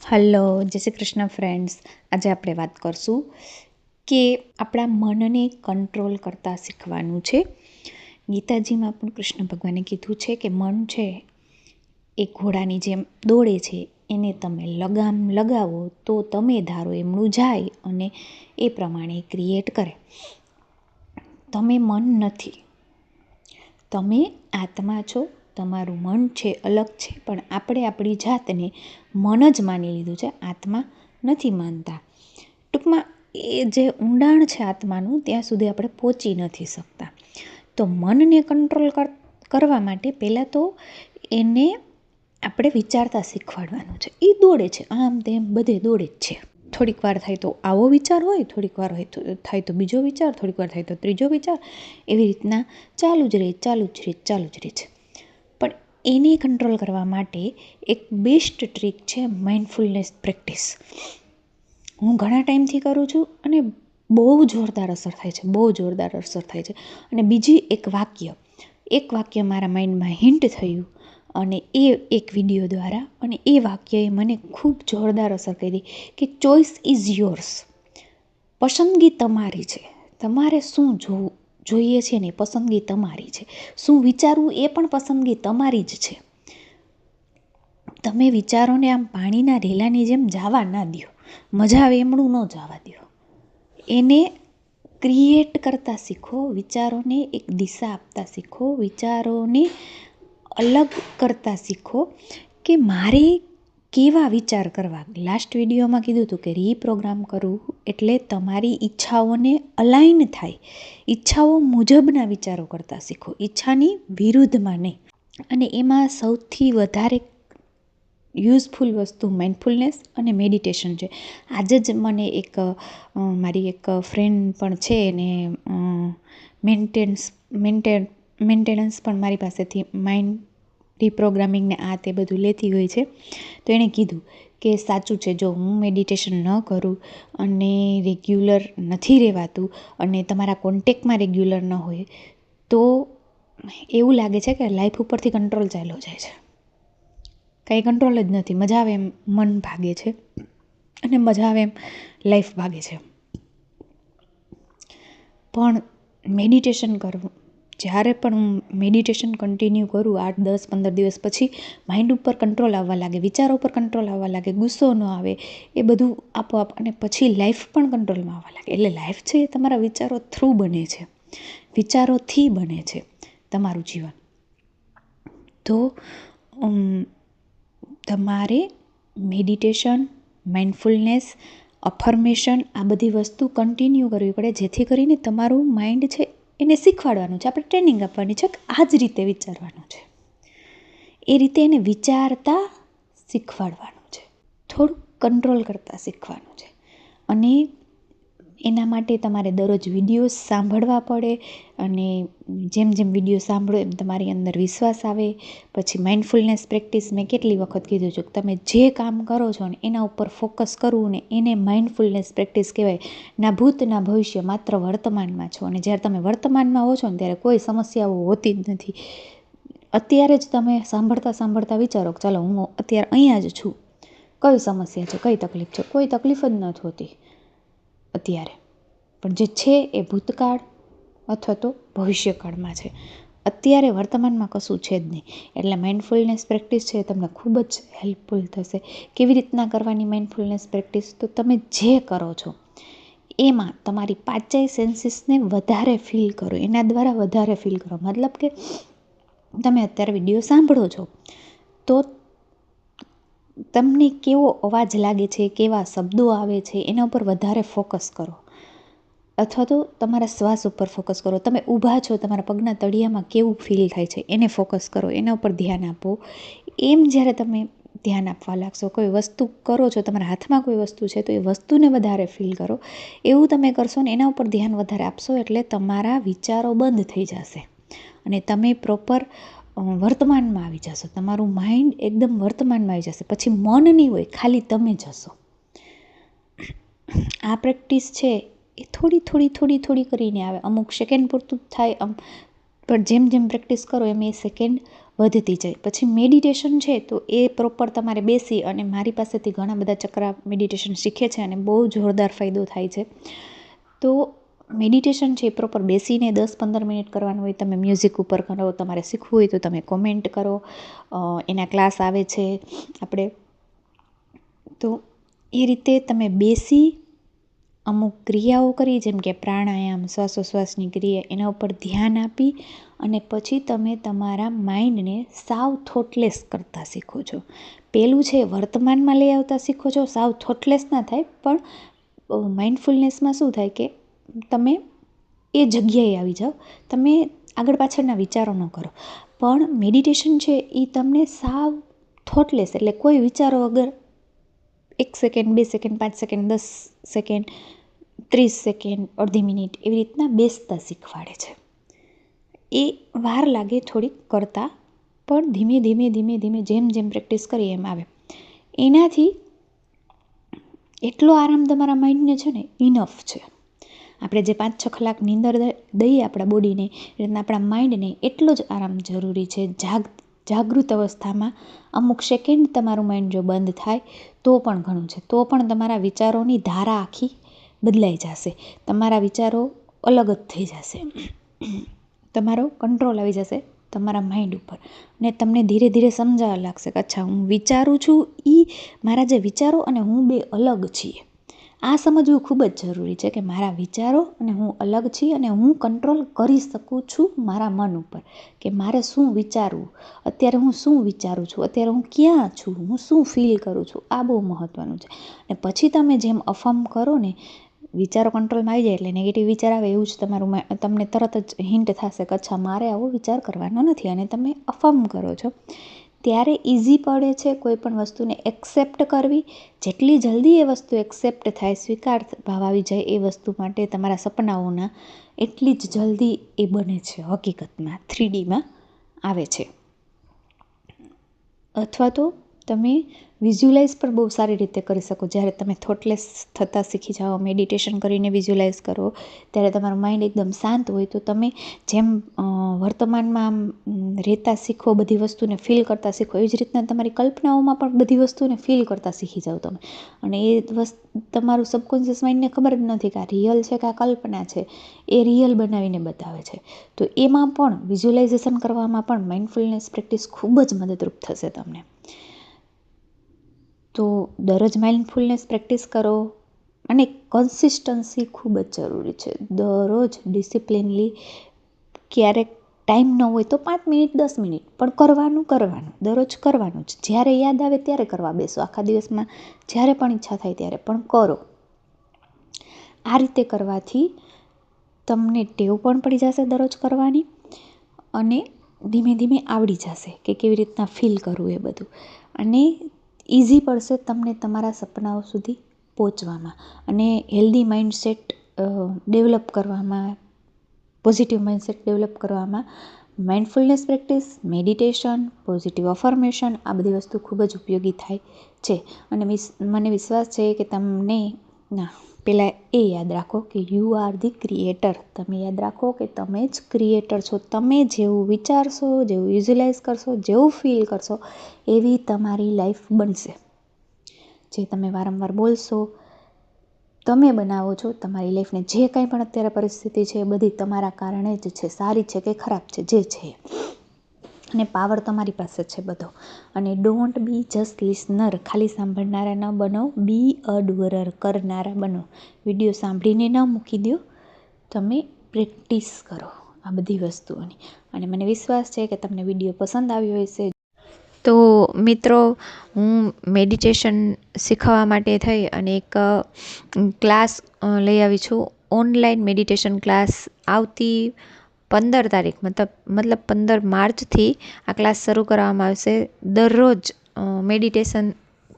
Hello, જય Shri Krishna friends. આજે આપણે વાત કરશું કે આપણા મનને કંટ્રોલ કરતાં શીખવાનું છે. ગીતાજીમાં પણ કૃષ્ણ ભગવાને કીધું છે કે મન છે એ ઘોડાની જેમ દોડે છે, એને તમે લગામ લગાવો તો તમે ધારો એમનું જાય અને એ પ્રમાણે ક્રિએટ કરે. તમે મન નથી, તમે આત્મા છો. તમારું મન છે અલગ છે, પણ આપણે આપણી જાતને મન જ માની લીધું છે, આત્મા નથી માનતા. ટૂંકમાં એ જે ઊંડાણ છે આત્માનું, ત્યાં સુધી આપણે પહોંચી નથી શકતા. તો મનને કંટ્રોલ કરવા માટે પહેલાં તો એને આપણે વિચારતા શીખવાડવાનું છે. એ દોડે છે, આમ તેમ બધે દોડે જ છે. થોડીક વાર થાય તો આવો વિચાર હોય, થોડીક વાર થાય તો બીજો વિચાર, થોડીક વાર થાય તો ત્રીજો વિચાર, એવી રીતના ચાલુ જ રહે છે. પણ એને કંટ્રોલ કરવા માટે એક બેસ્ટ ટ્રીક છે માઇન્ડફુલનેસ પ્રેક્ટિસ. હું ઘણા ટાઈમથી કરું છું અને બહુ જોરદાર અસર થાય છે. અને બીજી એક વાક્ય મારા માઇન્ડમાં હિન્ટ થયું અને એ એક વિડીયો દ્વારા, અને એ વાક્યએ મને ખૂબ જોરદાર અસર કરી કે ચોઇસ ઇઝ યોર્સ. પસંદગી તમારી છે. તમારે શું જોઈએ છે ને પસંદગી તમારી છે. શું વિચારવું એ પણ પસંદગી તમારી જ છે. તમે વિચારોને આમ પાણીના ઢેલાની જેમ જવા ના દો. મજા આવે એમણું ન જવા દો. એને ક્રિએટ કરતા શીખો. વિચારોને એક દિશા આપતા શીખો. વિચારોને અલગ કરતા શીખો કે મારે કેવા વિચાર કરવા. લાસ્ટ વિડીયોમાં કીધું હતું કે રીપ્રોગ્રામ કરવું એટલે તમારી ઈચ્છાઓને અલાઈન થાય. ઈચ્છાઓ મુજબના વિચારો કરતા શીખો, ઈચ્છાની વિરુદ્ધમાં નહીં. અને એમાં સૌથી વધારે યુઝફુલ વસ્તુ માઇન્ડફુલનેસ અને મેડિટેશન છે. આજે જ મને મારી એક ફ્રેન્ડ પણ છે, એને મેન્ટેનન્સ પણ મારી પાસેથી માઇન્ડ રિપ્રોગ્રામિંગને આ તે બધું લેતી હોય છે. તો એણે કીધું કે સાચું છે, જો હું મેડિટેશન ન કરું અને રેગ્યુલર નથી રહેવાતું અને તમારા કોન્ટેક્ટમાં રેગ્યુલર ન હોય તો એવું લાગે છે કે લાઈફ ઉપરથી કંટ્રોલ ચાલ્યો જાય છે. કંઈ કંટ્રોલ જ નથી. મજા આવે એમ મન ભાગે છે અને મજા આવે એમ લાઈફ ભાગે છે. પણ મેડિટેશન કરવું, જ્યારે પણ હું મેડિટેશન કન્ટિન્યુ કરું 8, 10, 15 દિવસ પછી માઇન્ડ ઉપર કંટ્રોલ આવવા લાગે, વિચારો ઉપર કંટ્રોલ આવવા લાગે, ગુસ્સો ન આવે, એ બધું આપોઆપ, અને પછી લાઈફ પણ કંટ્રોલમાં આવવા લાગે. એટલે લાઈફ છે એ તમારા વિચારો થ્રુ બને છે, વિચારોથી બને છે તમારું જીવન. તો તમારે મેડિટેશન, માઇન્ડફુલનેસ, અફર્મેશન, આ બધી વસ્તુ કન્ટિન્યુ કરવી પડે, જેથી કરીને તમારું માઇન્ડ છે એને શીખવાડવાનું છે. આપણે ટ્રેનિંગ આપવાની છે કે આ જ રીતે વિચારવાનું છે, એ રીતે એને વિચારતા શીખવાડવાનું છે, થોડુંક કંટ્રોલ કરતાં શીખવાનું છે. અને એના માટે તમારે દરરોજ વિડીયોઝ સાંભળવા પડે, અને જેમ જેમ વિડીયો સાંભળો એમ તમારી અંદર વિશ્વાસ આવે. પછી માઇન્ડફુલનેસ પ્રેક્ટિસ મેં કેટલી વખત કીધું છે કે તમે જે કામ કરો છો ને એના ઉપર ફોકસ કરવું, ને એને માઇન્ડફુલનેસ પ્રેક્ટિસ કહેવાય. ના ભૂત ના ભવિષ્ય, માત્ર વર્તમાનમાં છો. અને જ્યારે તમે વર્તમાનમાં હો છો ને ત્યારે કોઈ સમસ્યાઓ હોતી જ નથી. અત્યારે જ તમે સાંભળતા વિચારો ચાલો હું અત્યારે અહીંયા જ છું, કઈ સમસ્યા છે, કઈ તકલીફ છે? કોઈ તકલીફ જ નથી હોતી અત્યારે. પણ જે છે એ ભૂતકાળ અથવા તો ભવિષ્યકાળમાં છે. અત્યારે વર્તમાનમાં કશું છે જ નહીં. એટલે માઇન્ડફુલનેસ પ્રેક્ટિસ છે એ તમને ખૂબ જ હેલ્પફુલ થશે. કેવી રીતના કરવાની માઇન્ડફુલનેસ પ્રેક્ટિસ? તો તમે જે કરો છો એમાં તમારી પાંચેય સેન્સીસને વધારે ફીલ કરો, એના દ્વારા વધારે ફીલ કરો. મતલબ કે તમે અત્યારે વિડીયો સાંભળો છો તો તમને કેવો અવાજ લાગે છે, કેવા શબ્દો આવે છે, એના ઉપર વધારે ફોકસ કરો. અથવા તો તમારા શ્વાસ ઉપર ફોકસ કરો. તમે ઊભા છો, તમારા પગના તળિયામાં કેવું ફીલ થાય છે એને ફોકસ કરો, એના ઉપર ધ્યાન આપો. એમ જ્યારે તમે ધ્યાન આપવા લાગશો, કોઈ વસ્તુ કરો છો, તમારા હાથમાં કોઈ વસ્તુ છે તો એ વસ્તુને વધારે ફીલ કરો. એવું તમે કરશો ને એના ઉપર ધ્યાન વધારે આપશો એટલે તમારા વિચારો બંધ થઈ જશે અને તમે પ્રોપર વર્તમાનમાં આવી જશો. તમારું માઇન્ડ એકદમ વર્તમાનમાં આવી જશે. પછી મન નહીં હોય, ખાલી તમે જ હશો. આ પ્રેક્ટિસ છે એ થોડી કરીને આવે. અમુક સેકન્ડ પૂરતું જ થાય, પણ જેમ જેમ પ્રેક્ટિસ કરો એમ એ સેકન્ડ વધતી જાય. પછી મેડિટેશન છે તો એ પ્રોપર તમારે બેસી અને મારી પાસેથી ઘણા બધા ચક્રા મેડિટેશન શીખે છે અને બહુ જોરદાર ફાયદો થાય છે. તો મેડિટેશન છે એ પ્રોપર બેસીને 10-15 મિનિટ કરવાનું હોય. તમે મ્યુઝિક ઉપર કરો, તમારે શીખવું હોય તો તમે કોમેન્ટ કરો, એના ક્લાસ આવે છે આપણે. તો એ રીતે તમે બેસી અમુક ક્રિયાઓ કરી, જેમ કે પ્રાણાયામ, શ્વાસોશ્વાસની ક્રિયા, એના ઉપર ધ્યાન આપી અને પછી તમે તમારા માઇન્ડને સાવ થોટલેસ કરતા શીખો છો. પહેલું છે વર્તમાનમાં લઈ આવતા શીખો છો. સાવ થોટલેસ ના થાય, પણ માઇન્ડફુલનેસમાં શું થાય કે તમે એ જગ્યાએ આવી જાઓ, તમે આગળ પાછળના વિચારો ન કરો. પણ મેડિટેશન છે એ તમને સાવ થોટલેસ, એટલે કોઈ વિચારો વગર 1 second, 2 second, 5 second, 10 second, 30 second, અડધી મિનિટ એવી રીતના બેસતા શીખવાડે છે. એ વાર લાગે થોડીક કરતાં, પણ ધીમે ધીમે ધીમે ધીમે જેમ જેમ પ્રેક્ટિસ કરીએ એમ આવે. એનાથી એટલો આરામ તમારા માઇન્ડને છે ને ઇનફ છે. આપણે જે 5-6 કલાક નીંદર દઈએ આપણા બોડીને, એ રીતના આપણા માઇન્ડને એટલો જ આરામ જરૂરી છે. જાગૃત અવસ્થામાં અમુક સેકન્ડ તમારું માઇન્ડ જો બંધ થાય તો પણ ઘણું છે. તો પણ તમારા વિચારોની ધારા આખી બદલાઈ જશે. તમારા વિચારો અલગ જ થઈ જશે. તમારો કંટ્રોલ આવી જશે તમારા માઇન્ડ ઉપર, અને તમને ધીરે ધીરે સમજાવવા લાગશે કે અચ્છા, હું વિચારું છું, મારા જે વિચારો અને હું બે અલગ છીએ. આ સમજવું ખૂબ જ જરૂરી છે કે મારા વિચારો અને હું અલગ છીએ, અને હું કંટ્રોલ કરી શકું છું મારા મન ઉપર, કે મારે શું વિચારવું, અત્યારે હું શું વિચારું છું, અત્યારે હું ક્યાં છું, હું શું ફીલ કરું છું. આ બહુ મહત્ત્વનું છે. અને પછી તમે જેમ અફર્મ કરો ને, વિચારો કંટ્રોલમાં આવી જાય એટલે નેગેટિવ વિચાર આવે એવું જ તમને તરત જ હિન્ટ થશે કે અચ્છા, મારે આવો વિચાર કરવાનો નથી, અને તમે અફર્મ કરો છો ત્યારે ઇઝી પડે છે કોઈ પણ વસ્તુને એક્સેપ્ટ કરવી. જેટલી જલ્દી એ વસ્તુ એક્સેપ્ટ થાય, સ્વીકાર ભાવ આવી જાય એ વસ્તુ માટે તમારા સપનાઓના, એટલી જ જલ્દી એ બને છે, હકીકતમાં 3Dમાં આવે છે. અથવા તો તમે વિઝ્યુલાઇઝ પણ બહુ સારી રીતે કરી શકો. જ્યારે તમે થોટલેસ થતાં શીખી જાઓ, મેડિટેશન કરીને વિઝ્યુલાઇઝ કરો, ત્યારે તમારું માઇન્ડ એકદમ શાંત હોય, તો તમે જેમ વર્તમાનમાં રહેતા શીખો, બધી વસ્તુને ફીલ કરતાં શીખો, એવી જ રીતના તમારી કલ્પનાઓમાં પણ બધી વસ્તુને ફીલ કરતાં શીખી જાઓ તમે. અને એ તમારું સબકોન્શિયસ માઇન્ડને ખબર જ નથી કે આ રિયલ છે કે આ કલ્પના છે. એ રિયલ બનાવીને બતાવે છે. તો એમાં પણ વિઝ્યુલાઇઝેશન કરવામાં પણ માઇન્ડફુલનેસ પ્રેક્ટિસ ખૂબ જ મદદરૂપ થશે તમને. તો દરરોજ માઇન્ડફુલનેસ પ્રેક્ટિસ કરો, અને કન્સિસ્ટન્સી ખૂબ જ જરૂરી છે. દરરોજ ડિસિપ્લિનલી, ક્યારેક ટાઈમ ન હોય તો 5 મિનિટ, 10 મિનિટ, પણ કરવાનું દરરોજ કરવાનું જ. જ્યારે યાદ આવે ત્યારે કરવા બેસો. આખા દિવસમાં જ્યારે પણ ઈચ્છા થાય ત્યારે પણ કરો. આ રીતે કરવાથી તમને ટેવ પણ પડી જશે દરરોજ કરવાની, અને ધીમે ધીમે આવડી જશે કે કેવી રીતના ફીલ કરવું એ બધું. અને ઇઝી પડશે તમને તમારા સપનાઓ સુધી પહોંચવામાં, અને હેલ્ધી માઇન્ડસેટ ડેવલપ કરવામાં, પોઝિટિવ માઇન્ડસેટ ડેવલપ કરવામાં mindfulness practice, meditation, positive affirmation, આ બધી વસ્તુ ખૂબ જ ઉપયોગી થાય છે. અને મને વિશ્વાસ છે કે તમને પહેલાં એ યાદ રાખો કે યુ આર ધી ક્રિએટર. તમે યાદ રાખો કે તમે જ ક્રિએટર છો. તમે જેવું વિચારશો, જેવું વિઝ્યુલાઇઝ કરશો, જેવું ફીલ કરશો, એવી તમારી લાઈફ બનશે. જે તમે વારંવાર બોલશો, તમે બનાવો છો તમારી લાઈફને. જે કંઈ પણ અત્યારે પરિસ્થિતિ છે એ બધી તમારા કારણે જ છે, સારી છે કે ખરાબ છે, જે છે. અને પાવર તમારી પાસે છે બધો. અને ડોન્ટ બી જસ્ટ લિસનર, ખાલી સાંભળનારા ન બનો, બી અ ડુઅરર, કરનારા બનો. વિડીયો સાંભળીને ન મૂકી દો, તમે પ્રેક્ટિસ કરો આ બધી વસ્તુઓની. અને મને વિશ્વાસ છે કે તમને વિડીયો પસંદ આવ્યો હશે. તો મિત્રો, હું મેડિટેશન શીખવવા માટે થઈ અને એક ક્લાસ લઈ આવી છું. ઓનલાઈન મેડિટેશન ક્લાસ આવતી 15 તારીખ, મતલબ 15 માર્ચથી આ ક્લાસ શરૂ કરવામાં આવશે. દરરોજ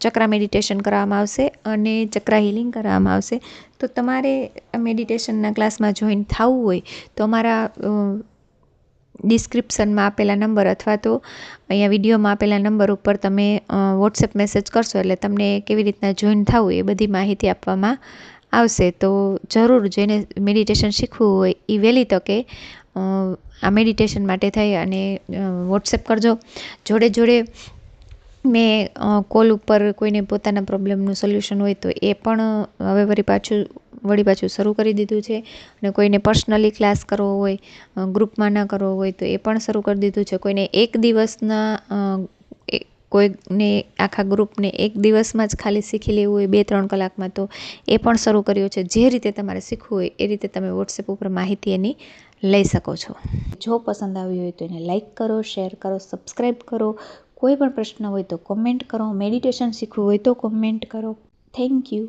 ચક્રા મેડિટેશન કરવામાં આવશે અને ચક્રા હિલિંગ કરવામાં આવશે. તો તમારે મેડિટેશનના ક્લાસમાં જોઈન થવું હોય તો અમારા ડિસ્ક્રિપ્શનમાં આપેલા નંબર, અથવા તો અહીંયા વિડીયોમાં આપેલા નંબર ઉપર તમે વોટ્સએપ મેસેજ કરશો એટલે તમને કેવી રીતના જોઈન થવું એ બધી માહિતી આપવામાં આવશે. તો જરૂર જેને મેડિટેશન શીખવું હોય એ વહેલી તકે આ મેડિટેશન માટે થઈ અને વોટ્સએપ કરજો. જોડે જોડે મેં કોલ ઉપર કોઈને પોતાના પ્રોબ્લેમનું સોલ્યુશન હોય તો એ પણ હવે વળી પાછું શરૂ કરી દીધું છે. અને કોઈને પર્સનલી ક્લાસ કરવો હોય, ગ્રુપમાં ના કરવો હોય તો એ પણ શરૂ કરી દીધું છે. કોઈને એક દિવસના કોઈને આખા ગ્રુપને એક દિવસમાં જ ખાલી શીખી લેવું હોય 2-3 કલાકમાં તો એ પણ શરૂ કર્યું છે. જે રીતે તમારે શીખવું હોય એ રીતે તમે વોટ્સએપ ઉપર માહિતી એની લઈ શકો છો. જો પસંદ આવી હોય તો એને લાઈક કરો, શેર કરો, સબસ્ક્રાઈબ કરો. કોઈ પણ પ્રશ્ન હોય તો કોમેન્ટ કરો. મેડિટેશન શીખવું હોય તો કોમેન્ટ કરો. Thank you.